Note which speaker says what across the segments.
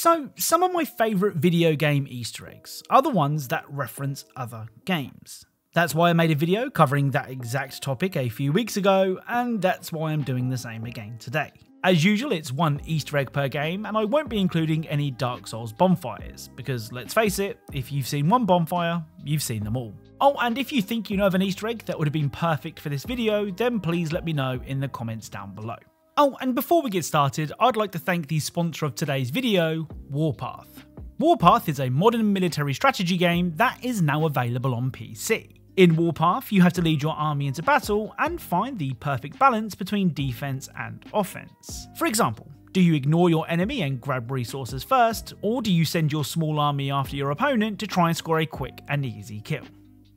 Speaker 1: So, some of my favourite video game Easter eggs are the ones that reference other games. That's why I made a video covering that exact topic a few weeks ago, and that's why I'm doing the same again today. As usual, it's one Easter egg per game, and I won't be including any Dark Souls bonfires, because let's face it, if you've seen one bonfire, you've seen them all. Oh, and if you think you know of an Easter egg that would have been perfect for this video, then please let me know in the comments down below. Oh, and before we get started, I'd like to thank the sponsor of today's video, Warpath. Warpath is a modern military strategy game that is now available on PC. In Warpath, you have to lead your army into battle and find the perfect balance between defense and offense. For example, do you ignore your enemy and grab resources first, or do you send your small army after your opponent to try and score a quick and easy kill?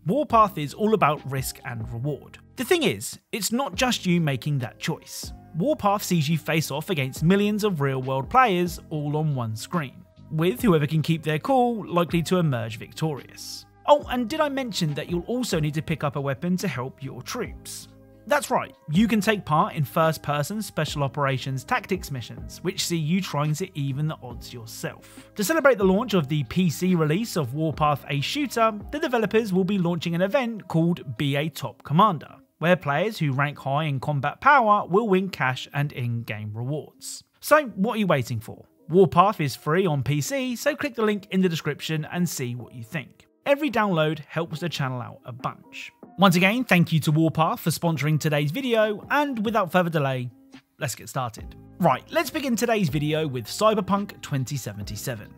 Speaker 1: Warpath is all about risk and reward. The thing is, it's not just you making that choice. Warpath sees you face off against millions of real-world players all on one screen, with whoever can keep their cool likely to emerge victorious. Oh, and did I mention that you'll also need to pick up a weapon to help your troops? That's right, you can take part in first-person special operations tactics missions, which see you trying to even the odds yourself. To celebrate the launch of the PC release of Warpath A Shooter, the developers will be launching an event called Be a Top Commander, where players who rank high in combat power will win cash and in-game rewards. So what are you waiting for? Warpath is free on PC, so click the link in the description and see what you think. Every download helps the channel out a bunch. Once again, thank you to Warpath for sponsoring today's video, and without further delay, let's get started. Right, let's begin today's video with Cyberpunk 2077.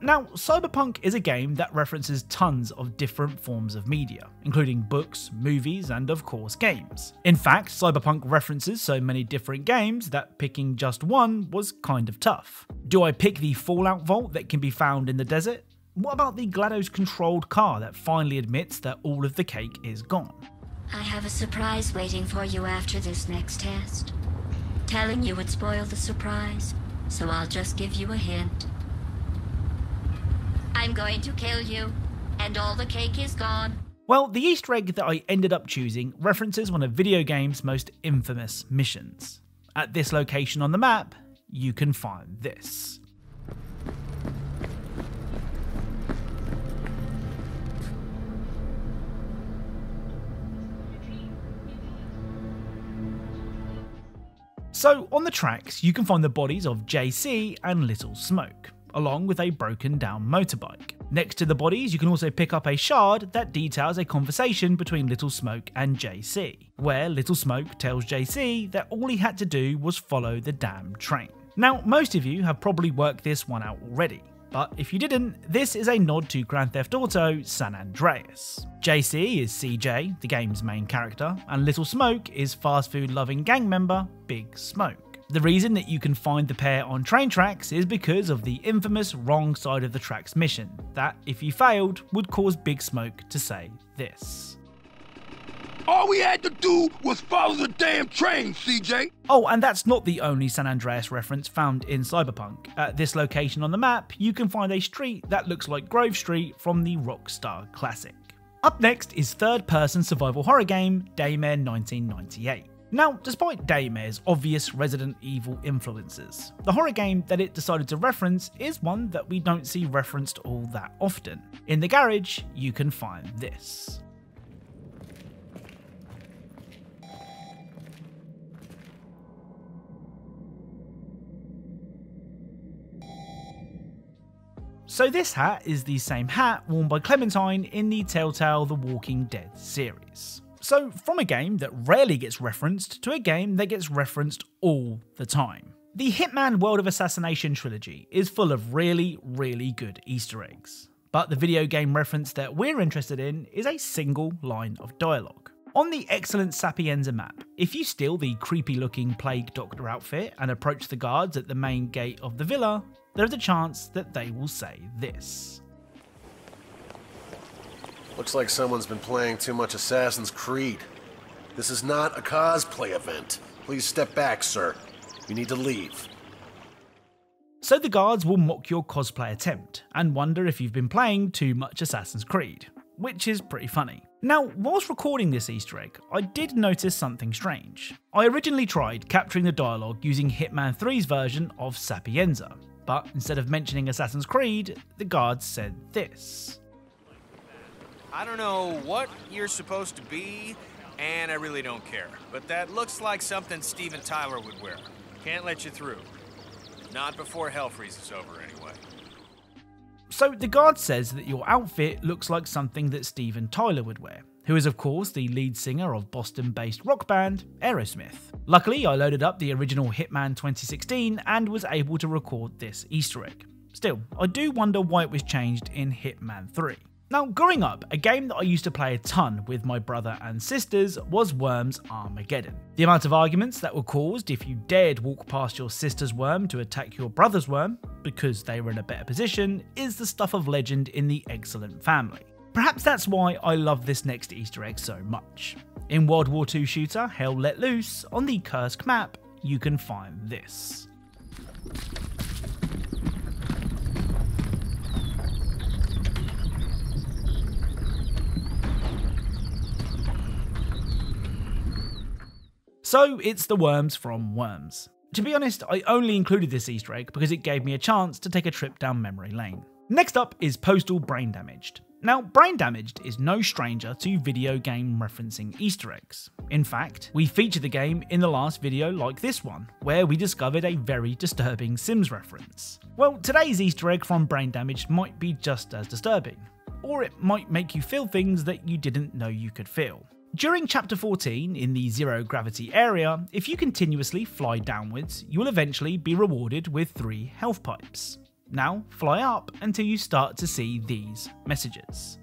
Speaker 1: Now, Cyberpunk is a game that references tons of different forms of media, including books, movies, and of course games. In fact, Cyberpunk references so many different games that picking just one was kind of tough. Do I pick the Fallout vault that can be found in the desert? What about the GLaDOS-controlled car that finally admits that all of the cake is gone?
Speaker 2: I have a surprise waiting for you after this next test. Telling you would spoil the surprise, so I'll just give you a hint. I'm going to kill you, and all the cake is gone.
Speaker 1: Well, the Easter egg that I ended up choosing references one of video game's most infamous missions. At this location on the map, you can find this. So, on the tracks, you can find the bodies of JC and Little Smoke, along with a broken down motorbike. Next to the bodies, you can also pick up a shard that details a conversation between Little Smoke and JC, where Little Smoke tells JC that all he had to do was follow the damn train. Now, most of you have probably worked this one out already, but if you didn't, this is a nod to Grand Theft Auto San Andreas. JC is CJ, the game's main character, and Little Smoke is fast food loving gang member Big Smoke. The reason that you can find the pair on train tracks is because of the infamous wrong side of the tracks mission, that if you failed would cause Big Smoke to say this.
Speaker 3: All we had to do was follow the damn train, CJ!
Speaker 1: Oh, and that's not the only San Andreas reference found in Cyberpunk. At this location on the map, you can find a street that looks like Grove Street from the Rockstar classic. Up next is third-person survival horror game Daymare 1998. Now, despite Daymare's obvious Resident Evil influences, the horror game that it decided to reference is one that we don't see referenced all that often. In the garage, you can find this. So this hat is the same hat worn by Clementine in the Telltale The Walking Dead series. So from a game that rarely gets referenced to a game that gets referenced all the time. The Hitman World of Assassination trilogy is full of really, really good Easter eggs. But the video game reference that we're interested in is a single line of dialogue. On the Eggcellent Sapienza map, if you steal the creepy looking Plague Doctor outfit and approach the guards at the main gate of the villa, there is a chance that they will say this.
Speaker 4: Looks like someone's been playing too much Assassin's Creed. This is not a cosplay event. Please step back, sir. You need to leave.
Speaker 1: So the guards will mock your cosplay attempt and wonder if you've been playing too much Assassin's Creed, which is pretty funny. Now, whilst recording this Easter egg, I did notice something strange. I originally tried capturing the dialogue using Hitman 3's version of Sapienza, but instead of mentioning Assassin's Creed, the guards said this.
Speaker 5: I don't know what you're supposed to be, and I really don't care. But that looks like something Steven Tyler would wear. Can't let you through. Not before hell freezes over, anyway.
Speaker 1: So the guard says that your outfit looks like something that Steven Tyler would wear, who is of course the lead singer of Boston-based rock band Aerosmith. Luckily, I loaded up the original Hitman 2016 and was able to record this Easter egg. Still, I do wonder why it was changed in Hitman 3. Now, growing up, a game that I used to play a ton with my brother and sisters was Worms Armageddon. The amount of arguments that were caused if you dared walk past your sister's worm to attack your brother's worm, because they were in a better position, is the stuff of legend in the Eggcellent family. Perhaps that's why I love this next Easter egg so much. In World War II shooter Hell Let Loose, on the Kursk map, you can find this. So it's the worms from Worms. To be honest, I only included this Easter egg because it gave me a chance to take a trip down memory lane. Next up is Postal Brain Damaged. Now, Brain Damaged is no stranger to video game referencing Easter eggs. In fact, we featured the game in the last video like this one, where we discovered a very disturbing Sims reference. Well, today's Easter egg from Brain Damaged might be just as disturbing, or it might make you feel things that you didn't know you could feel. During Chapter 14, in the zero gravity area, if you continuously fly downwards, you will eventually be rewarded with 3 health pipes. Now, fly up until you start to see these messages.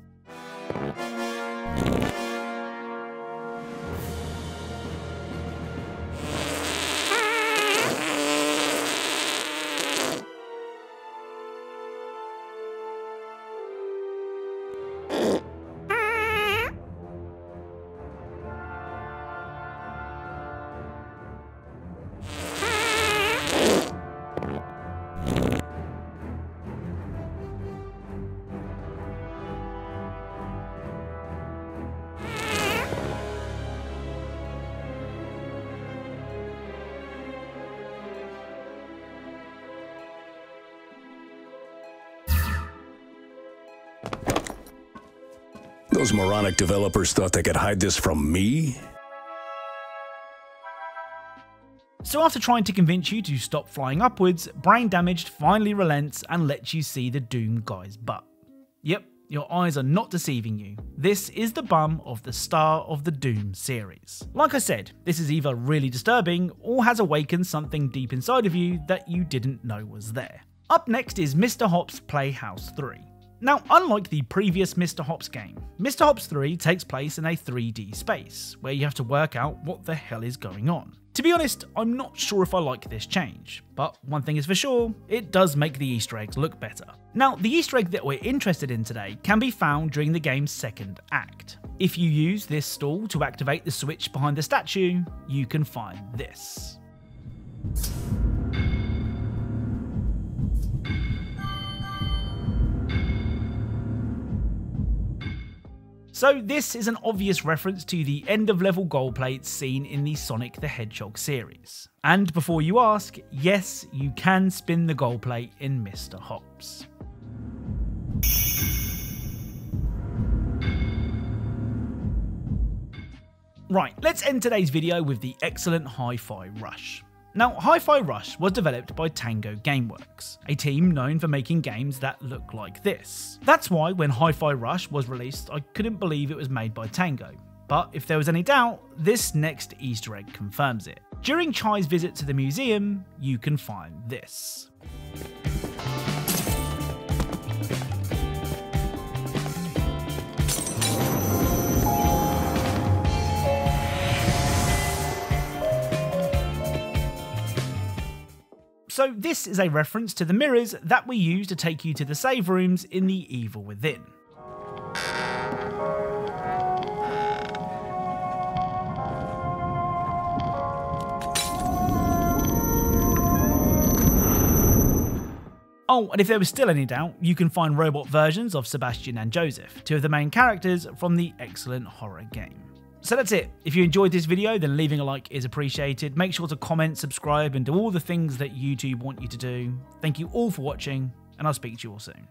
Speaker 6: Those moronic developers thought they could hide this from me?
Speaker 1: So after trying to convince you to stop flying upwards, Brain Damaged finally relents and lets you see the Doom guy's butt. Yep, your eyes are not deceiving you. This is the bum of the star of the Doom series. Like I said, this is either really disturbing or has awakened something deep inside of you that you didn't know was there. Up next is Mr. Hop's Playhouse 3. Now, unlike the previous Mr. Hops game, Mr. Hops 3 takes place in a 3D space, where you have to work out what the hell is going on. To be honest, I'm not sure if I like this change, but one thing is for sure, it does make the Easter eggs look better. Now, the Easter egg that we're interested in today can be found during the game's second act. If you use this stall to activate the switch behind the statue, you can find this. So this is an obvious reference to the end of level gold plates seen in the Sonic the Hedgehog series. And before you ask, yes, you can spin the gold plate in Mr. Hops. Right, let's end today's video with the excellent HiFi Rush. Now, HiFi Rush was developed by Tango Gameworks, a team known for making games that look like this. That's why when HiFi Rush was released, I couldn't believe it was made by Tango. But if there was any doubt, this next Easter egg confirms it. During Chai's visit to the museum, you can find this. So this is a reference to the mirrors that we use to take you to the save rooms in The Evil Within. Oh, and if there was still any doubt, you can find robot versions of Sebastian and Joseph, two of the main characters from the Eggcellent horror game. So that's it. If you enjoyed this video, then leaving a like is appreciated. Make sure to comment, subscribe, and do all the things that YouTube want you to do. Thank you all for watching, and I'll speak to you all soon.